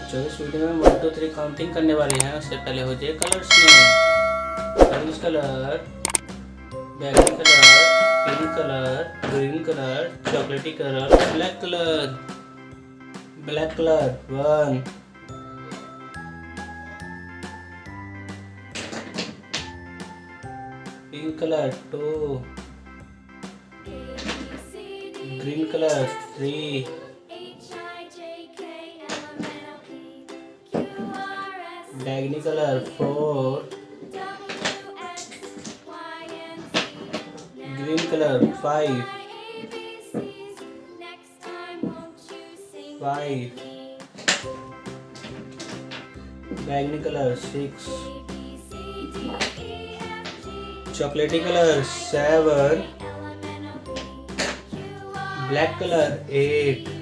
बच्चों इस वीडियो में 1 2 3 काउंटिंग करने वाली हैं। उससे पहले हो जाए कलर्स में ऑरेंज कलर, बैगनी colour, pink colour, green colour, चॉकलेटी colour, black colour. Black colour 1, pink colour 2, green colour 3, बैगनी कलर 4, ग्रीन कलर 5, बैगनी कलर 6, चॉकलेटी कलर 7, ब्लैक कलर 8,